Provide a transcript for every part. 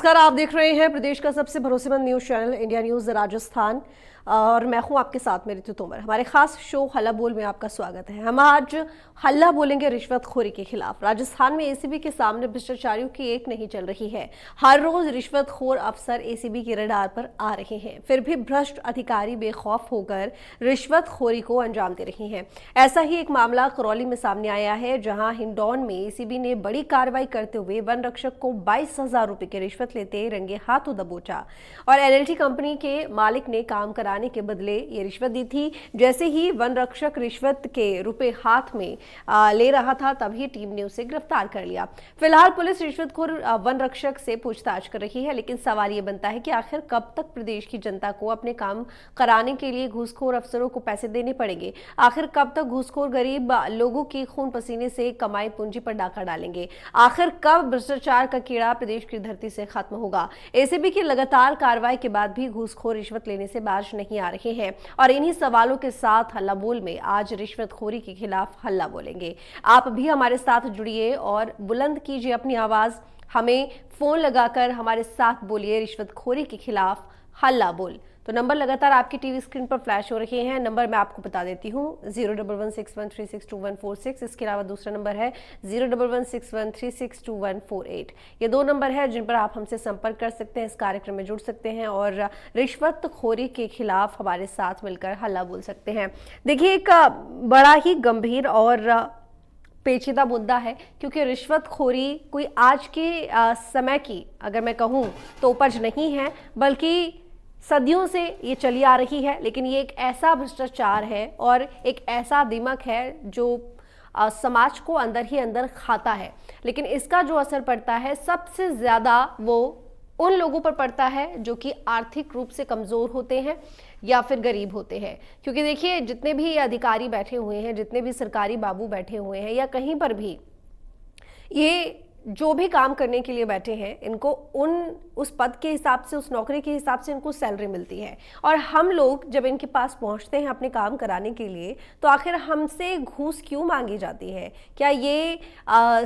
नमस्कार, आप देख रहे हैं प्रदेश का सबसे भरोसेमंद news channel India news Rajasthan और मैं हूं आपके साथ में ऋतु तोमर। हमारे खास शो हल्ला बोल में आपका स्वागत है। हम आज हल्ला बोलेंगे रिश्वतखोरी के खिलाफ। राजस्थान में एसीबी के सामने भ्रष्टाचारियों की एक नहीं चल रही है। हर रोज रिश्वतखोर अफसर एसीबी की रडार पर आ रहे हैं, फिर भी भ्रष्ट अधिकारी बेखौफ होकर रिश्वतखोरी को अंजाम दे रही हैं। ऐसा ही एक मामला करौली में सामने आया है, जहां हिंडौन में एसीबी ने बड़ी कार्रवाई करते हुए वन रक्षक को 22,000 रुपए की रिश्वत लेते रंगे हाथों दबोचा और एलएलटी कंपनी के मालिक ने काम कराने के बदले ये रिश्वत दी थी। जैसे ही वन रक्षक रिश्वत के रुपए हाथ में ले रहा था, तभी टीम ने उसे गिरफ्तार कर लिया। फिलहाल पुलिस रिश्वतखोर वन रक्षक से पूछताछ कर रही है, लेकिन सवाल ये बनता है कि आखिर कब तक प्रदेश की जनता को अपने काम कराने के लिए घूसखोर अफसरों को पैसे देने पड़ेंगे? आखिर कब तक घूसखोर गरीब लोगों की खून पसीने से कमाई पूंजी पर डाका डालेंगे? आखिर कब भ्रष्टाचार का कीड़ा प्रदेश की धरती से खत्म होगा? एसीबी की लगातार कार्रवाई के बाद भी घूसखोर रिश्वत लेने से बाज नहीं आ रहे हैं और इन्हीं सवालों के साथ हल्ला बोल में आज रिश्वतखोरी के खिलाफ हल्ला बोलेंगे। आप भी हमारे साथ जुड़िए और बुलंद कीजिए अपनी आवाज। हमें फोन लगाकर हमारे साथ बोलिए रिश्वतखोरी के खिलाफ हल्ला बोल। तो नंबर लगातार आपकी टीवी स्क्रीन पर फ्लैश हो रहे हैं। नंबर मैं आपको बता देती हूँ 011613624146। इसके अलावा दूसरा नंबर है 011613624148। ये दो नंबर है जिन पर आप हमसे संपर्क कर सकते हैं, इस कार्यक्रम में जुड़ सकते हैं और रिश्वतखोरी के खिलाफ हमारे साथ मिलकर हल्ला बोल सकते हैं। देखिए, एक बड़ा ही गंभीर और पेचीदा मुद्दा है, क्योंकि रिश्वतखोरी कोई आज के समय की अगर मैं कहूँ तो उपज नहीं है, बल्कि सदियों से ये चली आ रही है। लेकिन ये एक ऐसा भ्रष्टाचार है और एक ऐसा दिमक है जो समाज को अंदर ही अंदर खाता है, लेकिन इसका जो असर पड़ता है सबसे ज़्यादा वो उन लोगों पर पड़ता है जो कि आर्थिक रूप से कमज़ोर होते हैं या फिर गरीब होते हैं। क्योंकि देखिए, जितने भी अधिकारी बैठे हुए हैं, जितने भी सरकारी बाबू बैठे हुए हैं या कहीं पर भी ये जो भी काम करने के लिए बैठे हैं, इनको उस पद के हिसाब से, उस नौकरी के हिसाब से इनको सैलरी मिलती है। और हम लोग जब इनके पास पहुंचते हैं अपने काम कराने के लिए, तो आखिर हमसे घूस क्यों मांगी जाती है? क्या ये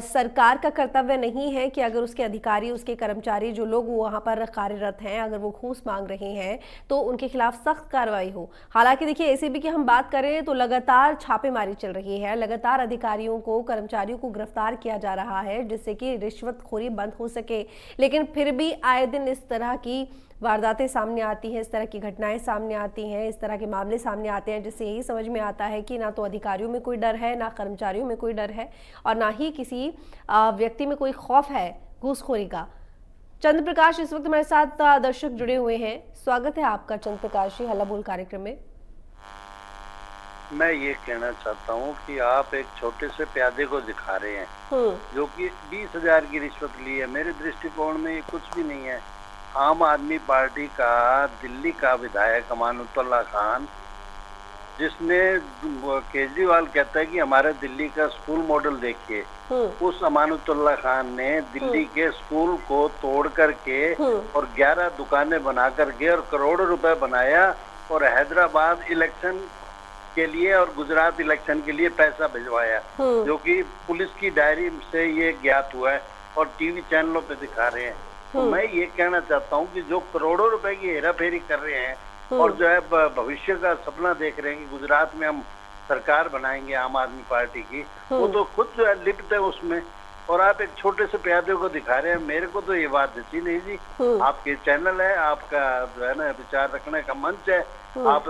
सरकार का कर्तव्य नहीं है कि अगर उसके अधिकारी, उसके कर्मचारी, जो लोग वहाँ पर कार्यरत हैं, अगर वो घूस मांग रहे हैं तो उनके खिलाफ सख्त कार्रवाई हो? हालांकि देखिए, एसीबी की हम बात करें तो लगातार छापेमारी चल रही है, लगातार अधिकारियों को, कर्मचारियों को गिरफ्तार किया जा रहा है जिससे कि रिश्वतखोरी बंद हो सके। लेकिन फिर भी आए दिन इस तरह की वारदातें सामने आती हैं, इस तरह की घटनाएं सामने आती हैं, इस तरह के मामले सामने आते हैं, जिससे यही समझ में आता है कि ना तो अधिकारियों में कोई डर है, ना कर्मचारियों में कोई डर है और ना ही किसी व्यक्ति में कोई खौफ है घूसखोरी का। चंद्र प्रकाश इस वक्त हमारे साथ दर्शक जुड़े हुए हैं। स्वागत है आपका चंद्र प्रकाश जी हल्ला बोल कार्यक्रम में। मैं ये कहना चाहता हूँ कि आप एक छोटे से प्यादे को दिखा रहे हैं जो कि 20,000 की रिश्वत ली है। मेरे दृष्टिकोण में ये कुछ भी नहीं है। आम आदमी पार्टी का दिल्ली का विधायक अमानुतुल्लाह खान, जिसने केजरीवाल कहता है कि हमारे दिल्ली का स्कूल मॉडल देखिए, उस अमानुतुल्लाह खान ने दिल्ली के स्कूल को तोड़ करके और 11 दुकानें बना करके और करोड़ों रुपए बनाया और हैदराबाद इलेक्शन के लिए और गुजरात इलेक्शन के लिए पैसा भिजवाया, जो कि पुलिस की डायरी से ये ज्ञात हुआ है और टीवी चैनलों पे दिखा रहे हैं। तो मैं ये कहना चाहता हूँ कि जो करोड़ों रुपए की हेराफेरी कर रहे हैं और जो है भविष्य का सपना देख रहे हैं कि गुजरात में हम सरकार बनाएंगे आम आदमी पार्टी की, वो तो खुद जो है लिप्त है उसमें, और आप एक छोटे से प्यादे को दिखा रहे हैं। मेरे को तो ये बात जची नहीं जी। आपके चैनल है, आपका जो है ना विचार रखने का मंच है, आप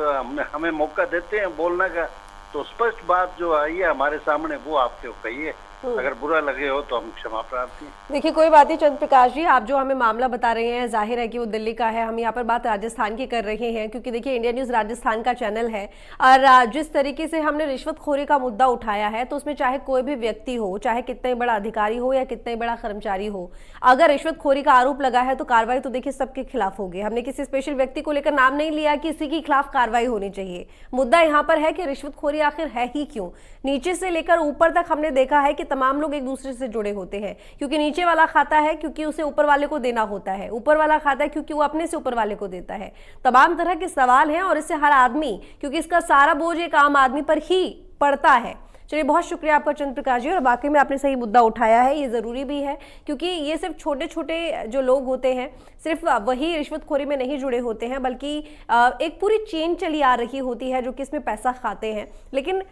हमें मौका देते हैं बोलने का, तो स्पष्ट बात जो आई है हमारे सामने वो आपके कहिए। अगर बुरा लगे हो तो हम क्षमा प्रार्थी। देखिए, कोई बात नहीं चंद्र प्रकाश जी, आप जो हमें मामला बता रहे हैं जाहिर है कि वो दिल्ली का है। हम यहाँ पर बात राजस्थान की कर रहे हैं, क्योंकि देखिए इंडिया न्यूज राजस्थान का चैनल है और जिस तरीके से हमने रिश्वतखोरी का मुद्दा उठाया है, तो उसमें चाहे कोई भी व्यक्ति हो, चाहे कितना बड़ा अधिकारी हो या कितना बड़ा कर्मचारी हो, अगर रिश्वतखोरी का आरोप लगा है तो कार्रवाई तो देखिए सबके खिलाफ होगी। हमने किसी स्पेशल व्यक्ति को लेकर नाम नहीं लिया कि इसी के खिलाफ कार्रवाई होनी चाहिए। मुद्दा यहाँ पर है कि रिश्वतखोरी आखिर है ही क्यों? नीचे से लेकर ऊपर तक हमने देखा है कि तमाम लोग एक दूसरे से जुड़े होते हैं, क्योंकि नीचे वाला खाता है क्योंकि उसे ऊपर वाले को देना होता है, ऊपर वाला खाता है क्योंकि वो अपने से ऊपर वाले को देता है। तमाम तरह के सवाल हैं और इससे हर आदमी, क्योंकि इसका सारा बोझ एक आम आदमी पर ही पड़ता है, चलिए, बहुत शुक्रिया आपका चंद्र प्रकाश जी। और वाकई में आपने सही मुद्दा उठाया है, ये ज़रूरी भी है, क्योंकि ये सिर्फ छोटे छोटे जो लोग होते हैं सिर्फ वही रिश्वतखोरी में नहीं जुड़े होते हैं, बल्कि एक पूरी चेन चली आ रही होती है जो कि इसमें पैसा खाते हैं। लेकिन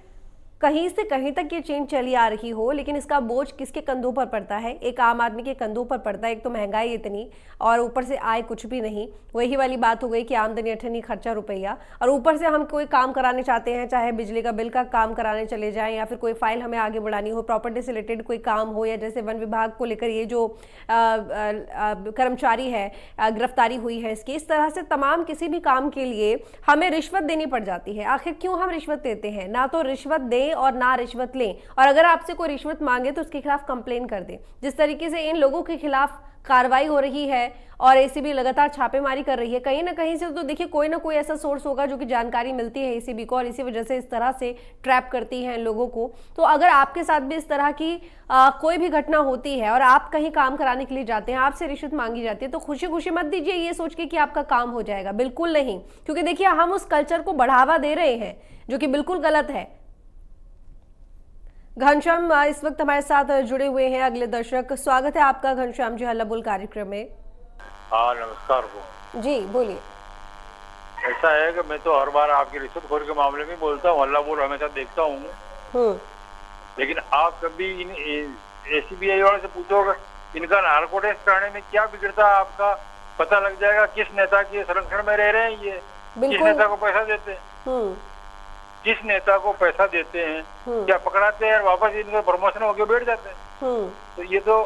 कहीं से कहीं तक ये चेन चली आ रही हो, लेकिन इसका बोझ किसके कंधों पर पड़ता है? एक आम आदमी के कंधों पर पड़ता है। एक तो महंगाई इतनी, और ऊपर से आय कुछ भी नहीं। वही वाली बात हो गई कि आमदनी अठन्नी खर्चा रुपया, और ऊपर से हम कोई काम कराने चाहते हैं, चाहे बिजली का बिल का काम कराने चले जाएं या फिर कोई फाइल हमें आगे बढ़ानी हो, प्रॉपर्टी से रिलेटेड कोई काम हो, या जैसे वन विभाग को लेकर ये जो कर्मचारी है, गिरफ्तारी हुई है इसकी, इस तरह से तमाम किसी भी काम के लिए हमें रिश्वत देनी पड़ जाती है। आखिर क्यों हम रिश्वत देते हैं? ना तो रिश्वत दें और ना रिश्वत लें, और अगर आपसे कोई रिश्वत मांगे तो उसके खिलाफ कंप्लेन कर दें। जिस तरीके से इन लोगों के खिलाफ कार्रवाई हो रही है और एसीबी लगातार छापेमारी कर रही है, कहीं ना कहीं से तो देखिए कोई ना कोई ऐसा सोर्स होगा जो कि जानकारी मिलती है एसीबी को, और इसी वजह से इस तरह से ट्रैप करती है इन लोगों को। तो अगर आपके साथ भी इस तरह की कोई भी घटना होती है और आप कहीं काम कराने के लिए जाते हैं, आपसे रिश्वत मांगी जाती है, तो खुशी खुशी मत दीजिए ये सोच के कि आपका काम हो जाएगा। बिल्कुल नहीं, क्योंकि देखिए हम उस कल्चर को बढ़ावा दे रहे हैं जो कि बिल्कुल गलत है। घनश्याम इस वक्त हमारे साथ जुड़े हुए हैं अगले दर्शक। स्वागत है आपका घनश्याम जी हल्ला बोल कार्यक्रम में। हाँ, नमस्कार हो जी, बोलिए। ऐसा है कि मैं तो हर बार आपकी रिश्वतखोरी के मामले में बोलता हूँ, हल्ला बोल हमेशा देखता हूँ, लेकिन आप कभी इन एसीबी वाले से पूछोगे इनका नार्को टेस्ट कराने में क्या बिगड़ता है, आपका पता लग जाएगा किस नेता के संरक्षण में रह रहे हैं ये, किस नेता को पैसा देते हैं, जिस नेता को पैसा देते हैं क्या पकड़ाते हैं और वापस इनका प्रमोशन होके बैठ जाते हैं। तो ये तो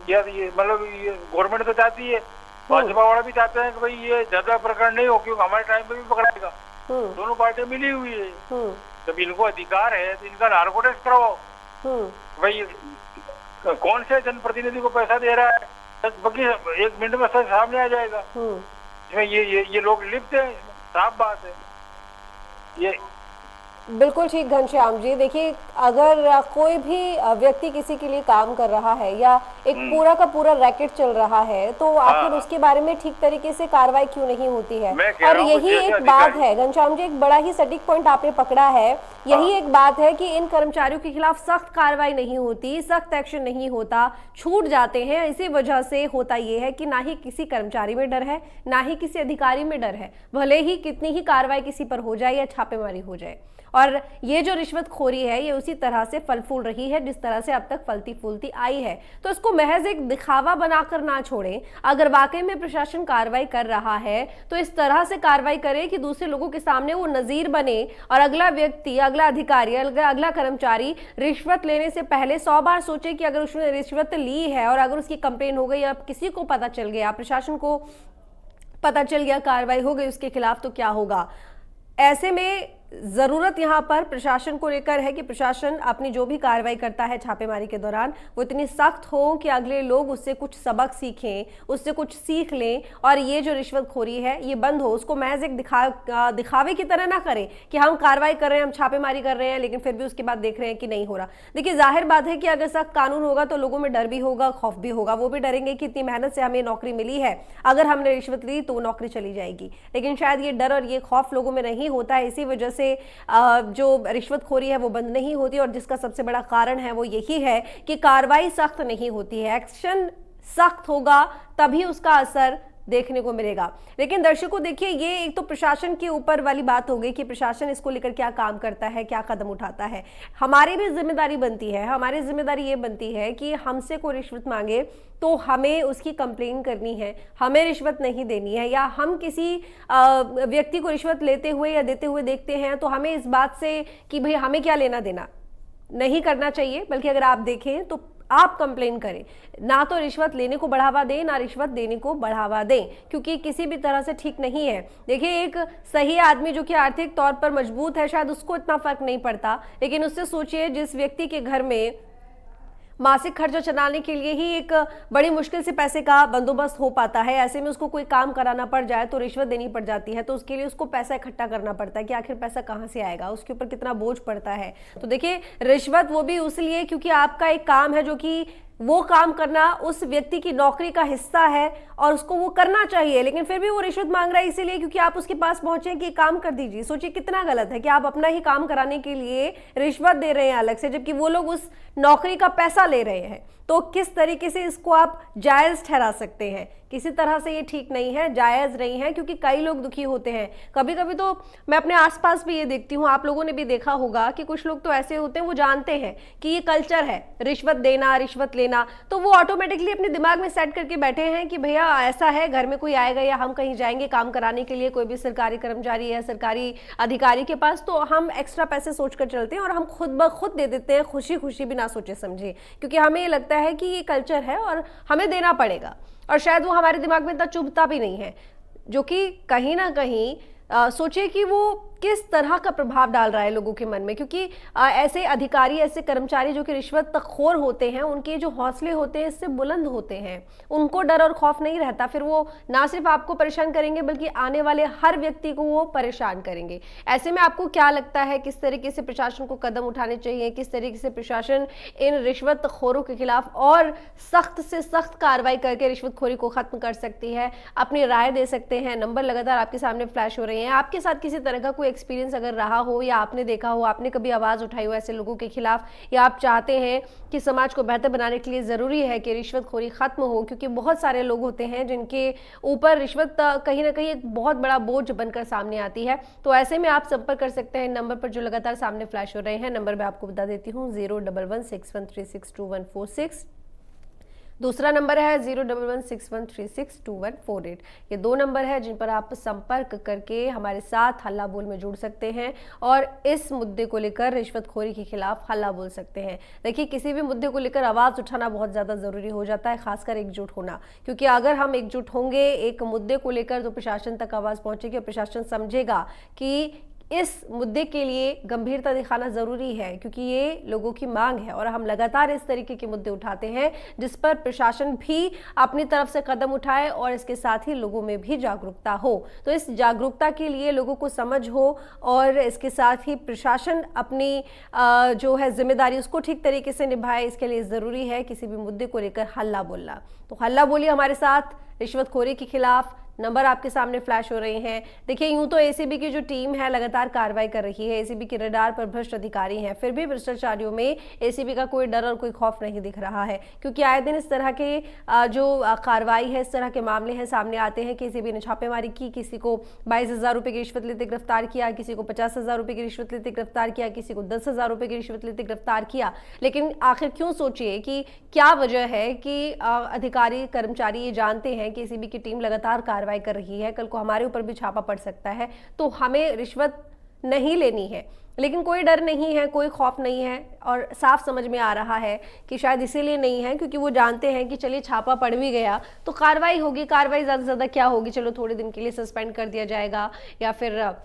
ये मतलब ये गवर्नमेंट तो चाहती है, भाजपा वाला भी चाहते हैं कि भाई ये ज्यादा प्रकरण नहीं हो, क्योंकि हमारे टाइम पे भी पकड़ाएगा। दोनों पार्टियां मिली हुई है, जब इनको अधिकार है तो इनका नार्को टेस्ट करवाओ। भाई कौन से जनप्रतिनिधि को पैसा दे रहा है, बाकी 1 मिनट में सच सामने आ जाएगा। इसमें ये लोग लिप्त है, साफ बात है ये। बिल्कुल ठीक घनश्याम जी। देखिए, अगर कोई भी व्यक्ति किसी के लिए काम कर रहा है या एक पूरा का पूरा रैकेट चल रहा है, तो आखिर उसके बारे में ठीक तरीके से कार्रवाई क्यों नहीं होती है? और यही एक बात है घनश्याम जी, एक बड़ा ही सटीक पॉइंट आपने पकड़ा है। यही एक बात है कि इन कर्मचारियों के खिलाफ सख्त कार्रवाई नहीं होती, सख्त एक्शन नहीं होता, छूट जाते हैं। इसी वजह से होता यह है कि ना ही किसी कर्मचारी में डर है, ना ही किसी अधिकारी में डर है, भले ही कितनी ही कार्रवाई किसी पर हो जाए या छापेमारी हो जाए। और ये जो रिश्वतखोरी है ये उसी तरह से फल फूल रही है जिस तरह से अब तक फलती फूलती आई है। तो इसको महज एक दिखावा बनाकर ना छोड़ें। अगर वाकई में प्रशासन कार्रवाई कर रहा है तो इस तरह से कार्रवाई करे कि दूसरे लोगों के सामने वो नजीर बने, और अगला व्यक्ति, अगला अधिकारी, अगला कर्मचारी रिश्वत लेने से पहले 100 बार सोचे कि अगर उसने रिश्वत ली है और अगर उसकी कंप्लेन हो गई, अब किसी को पता चल गया, प्रशासन को पता चल गया, कार्रवाई हो गई उसके खिलाफ, तो क्या होगा। ऐसे में ज़रूरत यहाँ पर प्रशासन को लेकर है कि प्रशासन अपनी जो भी कार्रवाई करता है छापेमारी के दौरान वो इतनी सख्त हो कि अगले लोग उससे कुछ सबक सीखें, उससे कुछ सीख लें, और ये जो रिश्वतखोरी है ये बंद हो। उसको महज एक दिखावे की तरह ना करें कि हम कार्रवाई कर रहे हैं, हम छापेमारी कर रहे हैं, लेकिन फिर भी उसके बाद देख रहे हैं कि नहीं हो रहा। देखिए, जाहिर बात है कि अगर सख्त कानून होगा तो लोगों में डर भी होगा, खौफ भी होगा। वो भी डरेंगे कि इतनी मेहनत से हमें नौकरी मिली है, अगर हमने रिश्वत ली तो नौकरी चली जाएगी। लेकिन शायद ये डर और ये खौफ लोगों में नहीं होता है, इसी वजह से जो रिश्वतखोरी है वो बंद नहीं होती, और जिसका सबसे बड़ा कारण है वो यही है कि कार्रवाई सख्त नहीं होती है। एक्शन सख्त होगा तभी उसका असर देखने को मिलेगा। लेकिन दर्शकों देखिए, ये एक तो प्रशासन के ऊपर वाली बात हो गई कि प्रशासन इसको लेकर क्या काम करता है, क्या कदम उठाता है। हमारी भी जिम्मेदारी बनती है, हमारी जिम्मेदारी ये बनती है कि हमसे कोई रिश्वत मांगे तो हमें उसकी कंप्लेन करनी है, हमें रिश्वत नहीं देनी है, या हम किसी व्यक्ति को रिश्वत लेते हुए या देते हुए देखते हैं तो हमें इस बात से कि भाई हमें क्या लेना देना, नहीं करना चाहिए। बल्कि अगर आप देखें तो आप कंप्लेन करें, ना तो रिश्वत लेने को बढ़ावा दें ना रिश्वत देने को बढ़ावा दें, क्योंकि किसी भी तरह से ठीक नहीं है। देखिए, एक सही आदमी जो कि आर्थिक तौर पर मजबूत है, शायद उसको इतना फर्क नहीं पड़ता, लेकिन उससे सोचिए जिस व्यक्ति के घर में मासिक खर्चा चलाने के लिए ही एक बड़ी मुश्किल से पैसे का बंदोबस्त हो पाता है, ऐसे में उसको कोई काम कराना पड़ जाए तो रिश्वत देनी पड़ जाती है, तो उसके लिए उसको पैसा इकट्ठा करना पड़ता है कि आखिर पैसा कहाँ से आएगा, उसके ऊपर कितना बोझ पड़ता है। तो देखिए, रिश्वत वो भी उसलिए क्योंकि आपका एक काम है जो कि वो काम करना उस व्यक्ति की नौकरी का हिस्सा है और उसको वो करना चाहिए, लेकिन फिर भी वो रिश्वत मांग रहा है इसीलिए क्योंकि आप उसके पास पहुंचे कि काम कर दीजिए। सोचिए कितना गलत है कि आप अपना ही काम कराने के लिए रिश्वत दे रहे हैं अलग से, जबकि वो लोग उस नौकरी का पैसा ले रहे हैं। तो किस तरीके से इसको आप जायज़ ठहरा सकते हैं? किसी तरह से ये ठीक नहीं है, जायज़ नहीं है, क्योंकि कई लोग दुखी होते हैं। कभी कभी तो मैं अपने आसपास भी ये देखती हूँ, आप लोगों ने भी देखा होगा कि कुछ लोग तो ऐसे होते हैं, वो जानते हैं कि ये कल्चर है रिश्वत देना, रिश्वत लेना, तो वो ऑटोमेटिकली अपने दिमाग में सेट करके बैठे हैं कि भैया ऐसा है, घर में कोई आएगा या हम कहीं जाएंगे काम कराने के लिए, कोई भी सरकारी कर्मचारी या सरकारी अधिकारी के पास, तो हम एक्स्ट्रा पैसे सोच कर चलते हैं और हम खुद ब खुद दे देते हैं, खुशी खुशी बिना सोचे समझे, क्योंकि हमें ये लगता है कि ये कल्चर है और हमें देना पड़ेगा। और शायद वो हमारे दिमाग में इतना चुभता भी नहीं है, जो कि कहीं ना कहीं सोचे कि वो किस तरह का प्रभाव डाल रहा है लोगों के मन में, क्योंकि ऐसे अधिकारी, ऐसे कर्मचारी जो कि रिश्वत तखोर होते हैं, उनके जो हौसले होते हैं इससे बुलंद होते हैं, उनको डर और खौफ नहीं रहता। फिर वो ना सिर्फ आपको परेशान करेंगे बल्कि आने वाले हर व्यक्ति को वो परेशान करेंगे। ऐसे में आपको क्या लगता है किस तरीके से प्रशासन को कदम उठाने चाहिए, किस तरीके से प्रशासन इन रिश्वत तखोरों के खिलाफ और सख्त से सख्त कार्रवाई करके रिश्वतखोरी को खत्म कर सकती है? अपनी राय दे सकते हैं, नंबर लगातार आपके सामने फ्लैश हो रहे हैं। आपके साथ किसी तरह का कोई एक्सपीरियंस अगर रहा हो या आपने देखा हो, आपने कभी आवाज उठाई हो ऐसे लोगों के खिलाफ, या आप चाहते हैं कि समाज को बेहतर बनाने के लिए जरूरी है कि रिश्वतखोरी खत्म हो, क्योंकि बहुत सारे लोग होते हैं जिनके ऊपर रिश्वत कहीं ना कहीं एक बहुत बड़ा बोझ बनकर सामने आती है, तो ऐसे में आप संपर्क कर सकते हैं नंबर पर जो लगातार सामने फ्लैश हो रहे हैं। नंबर मैं आपको बता देती हूँ 01161362146। दूसरा नंबर है 01161362148। ये दो नंबर है जिन पर आप संपर्क करके हमारे साथ हल्ला बोल में जुड़ सकते हैं और इस मुद्दे को लेकर, रिश्वतखोरी के खिलाफ हल्ला बोल सकते हैं। देखिए, किसी भी मुद्दे को लेकर आवाज़ उठाना बहुत ज़्यादा ज़रूरी हो जाता है, खासकर एकजुट होना, क्योंकि अगर हम एकजुट होंगे एक मुद्दे को लेकर तो प्रशासन तक आवाज़ पहुँचेगी और प्रशासन समझेगा कि इस मुद्दे के लिए गंभीरता दिखाना ज़रूरी है, क्योंकि ये लोगों की मांग है और हम लगातार इस तरीके के मुद्दे उठाते हैं जिस पर प्रशासन भी अपनी तरफ से कदम उठाए और इसके साथ ही लोगों में भी जागरूकता हो। तो इस जागरूकता के लिए लोगों को समझ हो और इसके साथ ही प्रशासन अपनी जो है जिम्मेदारी उसको ठीक तरीके से निभाए, इसके लिए ज़रूरी है किसी भी मुद्दे को लेकर हल्ला बोलना। तो हल्ला बोलिए हमारे साथ रिश्वतखोरी के खिलाफ। नंबर आपके सामने फ्लैश हो रहे हैं। देखिए, यूं तो एसीबी की जो टीम है लगातार कार्रवाई कर रही है, एसीबी के रडार पर भ्रष्ट अधिकारी हैं, फिर भी भ्रष्टाचारियों में एसीबी का कोई डर और कोई खौफ नहीं दिख रहा है, क्योंकि आए दिन इस तरह के जो कार्रवाई है, इस तरह के मामले हैं सामने आते हैं कि एसीबी ने छापेमारी की, किसी को 22,000 रुपये की रिश्वत लेते गिरफ्तार किया, किसी को 50,000 रुपये की रिश्वत लेते गिरफ्तार किया, किसी को 10,000 रुपये की रिश्वत लेते गिरफ्तार किया। लेकिन आखिर क्यों? सोचिए कि क्या वजह है कि अधिकारी कर्मचारी ये जानते हैं कि एसीबी की टीम लगातार कार्रवाई कर रही है, कल को हमारे ऊपर भी छापा पड़ सकता है, तो हमें रिश्वत नहीं लेनी है। लेकिन कोई डर नहीं है, कोई खौफ नहीं है और साफ समझ में आ रहा है कि शायद इसीलिए नहीं है क्योंकि वो जानते हैं कि चलिए छापा पड़ भी गया तो कार्रवाई होगी। कार्रवाई ज़्यादा से ज़्यादा क्या होगी, चलो थोड़े दिन के लिए सस्पेंड कर दिया जाएगा या फिर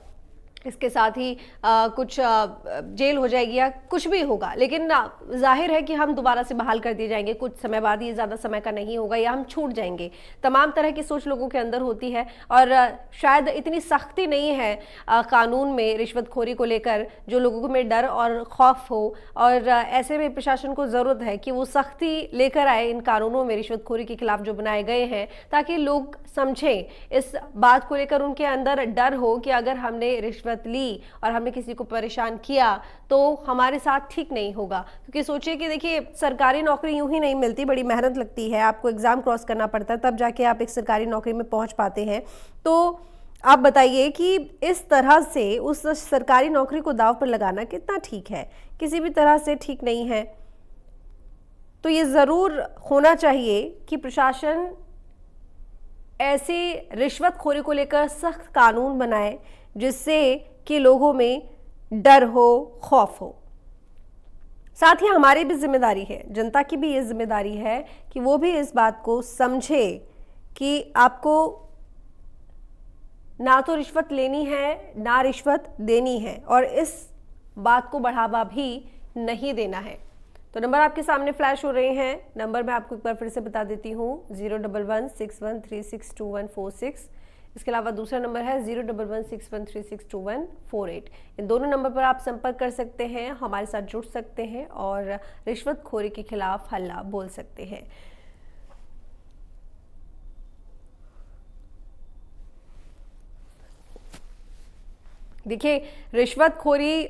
इसके साथ ही कुछ जेल हो जाएगी या कुछ भी होगा, लेकिन जाहिर है कि हम दोबारा से बहाल कर दिए जाएंगे कुछ समय बाद, ये ज़्यादा समय का नहीं होगा या हम छूट जाएंगे। तमाम तरह की सोच लोगों के अंदर होती है और शायद इतनी सख्ती नहीं है कानून में रिश्वतखोरी को लेकर जो लोगों में डर और खौफ हो, और ऐसे में प्रशासन को ज़रूरत है कि वो सख्ती लेकर आए इन कानूनों में रिश्वतखोरी के खिलाफ जो बनाए गए हैं, ताकि लोग समझें, इस बात को लेकर उनके अंदर डर हो कि अगर हमने रिश्वत ली और हमने किसी को परेशान किया तो हमारे साथ ठीक नहीं होगा। क्योंकि सोचिए कि देखिए, सरकारी नौकरी यूं ही नहीं मिलती, बड़ी मेहनत लगती है, आपको एग्जाम क्रॉस करना पड़ता है तब जाके आप एक सरकारी नौकरी में पहुंच पाते हैं। तो आप बताइए कि इस तरह से उस सरकारी नौकरी को दांव पर लगाना कितना ठीक है? किसी भी तरह से ठीक नहीं है। तो ये ज़रूर होना चाहिए कि प्रशासन ऐसी रिश्वतखोरी को लेकर सख्त कानून बनाए जिससे कि लोगों में डर हो, खौफ हो। साथ ही हमारी भी जिम्मेदारी है, जनता की भी ये जिम्मेदारी है कि वो भी इस बात को समझे कि आपको ना तो रिश्वत लेनी है ना रिश्वत देनी है और इस बात को बढ़ावा भी नहीं देना है। तो नंबर आपके सामने फ्लैश हो रहे हैं। नंबर मैं आपको एक बार फिर से बता देती हूँ 01161362146। इसके अलावा दूसरा नंबर है 0116136214 इन दोनों नंबर पर आप संपर्क कर सकते हैं, हमारे साथ जुड़ सकते हैं और रिश्वतखोरी के खिलाफ हल्ला बोल सकते हैं। देखिए, रिश्वतखोरी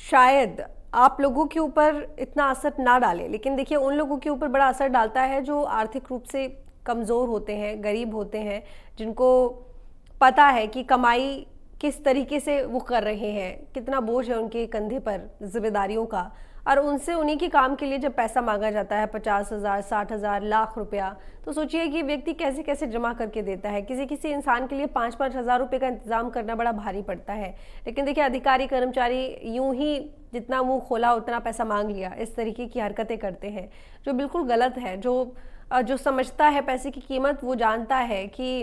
शायद आप लोगों के ऊपर इतना असर ना डाले, लेकिन देखिए उन लोगों के ऊपर बड़ा असर डालता है जो आर्थिक रूप से कमज़ोर होते हैं, गरीब होते हैं, जिनको पता है कि कमाई किस तरीके से वो कर रहे हैं, कितना बोझ है उनके कंधे पर जिम्मेदारियों का, और उनसे उन्हीं के काम के लिए जब पैसा मांगा जाता है 50,000, 60,000, लाख रुपया, तो सोचिए कि व्यक्ति कैसे कैसे जमा करके देता है। किसी किसी इंसान के लिए 5-5 हज़ार रुपये का इंतजाम करना बड़ा भारी पड़ता है। लेकिन देखिए अधिकारी कर्मचारी यूं ही जितना मुंह खोला उतना पैसा मांग लिया, इस तरीके की हरकतें करते हैं जो बिल्कुल गलत है। जो समझता है पैसे की कीमत वो जानता है कि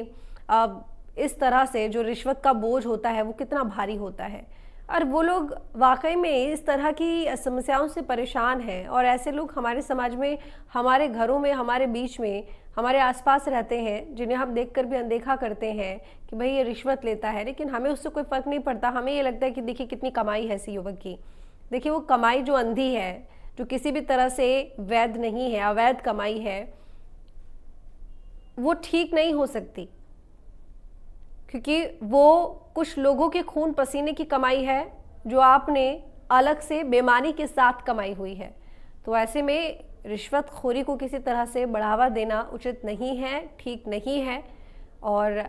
इस तरह से जो रिश्वत का बोझ होता है वो कितना भारी होता है, और वो लोग वाकई में इस तरह की समस्याओं से परेशान हैं। और ऐसे लोग हमारे समाज में, हमारे घरों में, हमारे बीच में, हमारे आसपास रहते हैं, जिन्हें हम देखकर भी अनदेखा करते हैं कि भाई ये रिश्वत लेता है, लेकिन हमें उससे कोई फ़र्क नहीं पड़ता। हमें ये लगता है कि देखिए कितनी कमाई है ऐसी युवक की। देखिए वो कमाई जो अंधी है, जो किसी भी तरह से वैध नहीं है, अवैध कमाई है, वो ठीक नहीं हो सकती, क्योंकि वो कुछ लोगों के खून पसीने की कमाई है जो आपने अलग से बेईमानी के साथ कमाई हुई है। तो ऐसे में रिश्वतखोरी को किसी तरह से बढ़ावा देना उचित नहीं है, ठीक नहीं है, और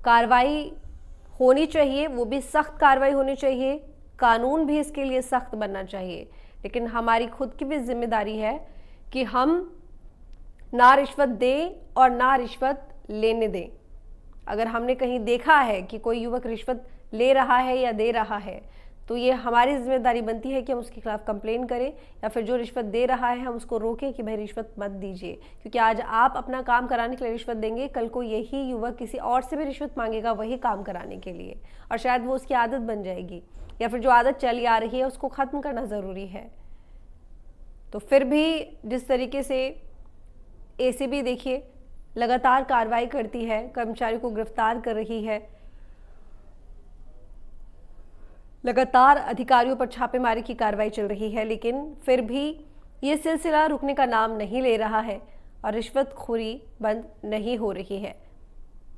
कार्रवाई होनी चाहिए, वो भी सख्त कार्रवाई होनी चाहिए, कानून भी इसके लिए सख्त बनना चाहिए। लेकिन हमारी खुद की भी जिम्मेदारी है कि हम ना रिश्वत दें और ना रिश्वत लेने दें। अगर हमने कहीं देखा है कि कोई युवक रिश्वत ले रहा है या दे रहा है, तो ये हमारी जिम्मेदारी बनती है कि हम उसके खिलाफ कंप्लेन करें, या फिर जो रिश्वत दे रहा है हम उसको रोकें कि भाई रिश्वत मत दीजिए। क्योंकि आज आप अपना काम कराने के लिए रिश्वत देंगे, कल को यही युवक किसी और से भी रिश्वत मांगेगा वही काम कराने के लिए, और शायद वो उसकी आदत बन जाएगी, या फिर जो आदत चली आ रही है उसको ख़त्म करना ज़रूरी है। तो फिर भी जिस तरीके से एसीबी देखिए लगातार कार्रवाई करती है, कर्मचारी को गिरफ्तार कर रही है, लगातार अधिकारियों पर छापेमारी की कार्रवाई चल रही है, लेकिन फिर भी ये सिलसिला रुकने का नाम नहीं ले रहा है और रिश्वतखोरी बंद नहीं हो रही है।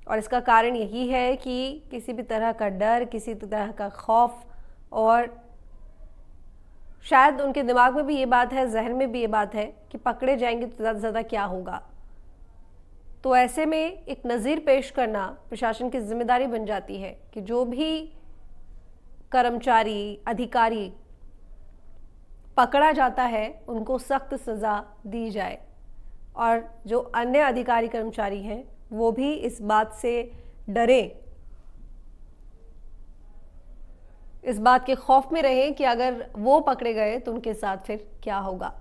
और इसका कारण यही है कि किसी भी तरह का डर, किसी तरह का खौफ, और शायद उनके दिमाग में भी ये बात है, जहन में भी ये बात है कि पकड़े जाएंगे तो ज़्यादा से ज़्यादा क्या होगा। तो ऐसे में एक नज़ीर पेश करना प्रशासन की जिम्मेदारी बन जाती है कि जो भी कर्मचारी, अधिकारी पकड़ा जाता है उनको सख्त सज़ा दी जाए, और जो अन्य अधिकारी कर्मचारी हैं वो भी इस बात से डरें, इस बात के खौफ में रहें कि अगर वो पकड़े गए तो उनके साथ फिर क्या होगा।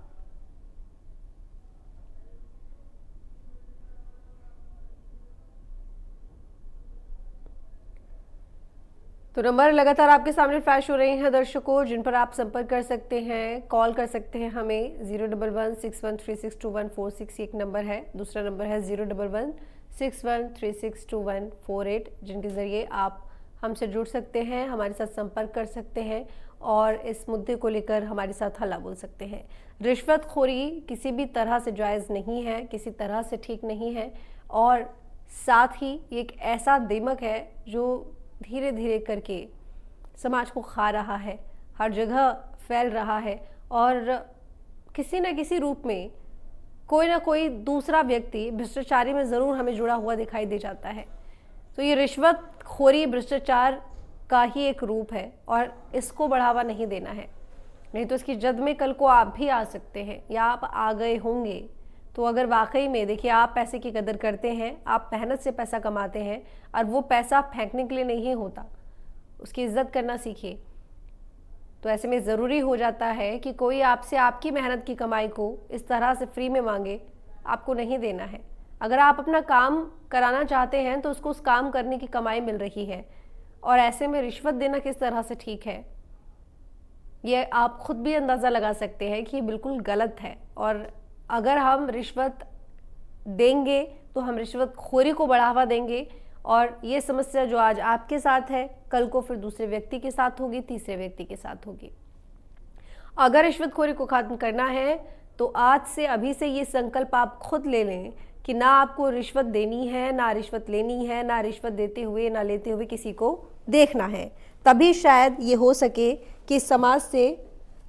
तो नंबर लगातार आपके सामने फ्लैश हो रहे हैं दर्शकों, जिन पर आप संपर्क कर सकते हैं, कॉल कर सकते हैं हमें। 01161362146 एक नंबर है, दूसरा नंबर है 01161362148, जिनके ज़रिए आप हमसे जुड़ सकते हैं, हमारे साथ संपर्क कर सकते हैं और इस मुद्दे को लेकर हमारे साथ हल्ला बोल सकते हैं। रिश्वतखोरी किसी भी तरह से जायज़ नहीं है, किसी तरह से ठीक नहीं है, और साथ ही एक ऐसा दिमक है जो धीरे धीरे करके समाज को खा रहा है, हर जगह फैल रहा है, और किसी न किसी रूप में कोई ना कोई दूसरा व्यक्ति भ्रष्टाचारी में ज़रूर हमें जुड़ा हुआ दिखाई दे जाता है। तो ये रिश्वतखोरी भ्रष्टाचार का ही एक रूप है और इसको बढ़ावा नहीं देना है, नहीं तो इसकी जद में कल को आप भी आ सकते हैं या आप आ गए होंगे। तो अगर वाकई में देखिए आप पैसे की कदर करते हैं, आप मेहनत से पैसा कमाते हैं और वो पैसा फेंकने के लिए नहीं होता, उसकी इज्जत करना सीखिए। तो ऐसे में ज़रूरी हो जाता है कि कोई आपसे आपकी मेहनत की कमाई को इस तरह से फ्री में मांगे, आपको नहीं देना है। अगर आप अपना काम कराना चाहते हैं तो उसको उस काम करने की कमाई मिल रही है, और ऐसे में रिश्वत देना किस तरह से ठीक है, ये आप खुद भी अंदाज़ा लगा सकते हैं कि ये बिल्कुल गलत है। और अगर हम रिश्वत देंगे तो हम रिश्वतखोरी को बढ़ावा देंगे और ये समस्या जो आज आपके साथ है कल को फिर दूसरे व्यक्ति के साथ होगी, तीसरे व्यक्ति के साथ होगी। अगर रिश्वतखोरी को खत्म करना है तो आज से अभी से ये संकल्प आप खुद ले लें कि ना आपको रिश्वत देनी है, ना रिश्वत लेनी है, ना रिश्वत देते हुए ना लेते हुए किसी को देखना है। तभी शायद ये हो सके कि समाज से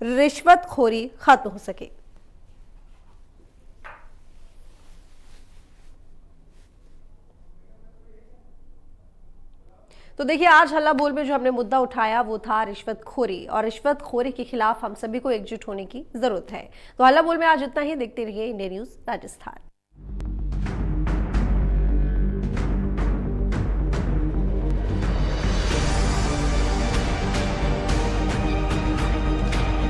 रिश्वतखोरी खत्म हो सके। तो देखिए, आज हल्ला बोल में जो हमने मुद्दा उठाया वो था रिश्वतखोरी, और रिश्वतखोरी के खिलाफ हम सभी को एकजुट होने की जरूरत है। तो हल्ला बोल में आज इतना ही। देखते रहिए इंडिया न्यूज़ राजस्थान।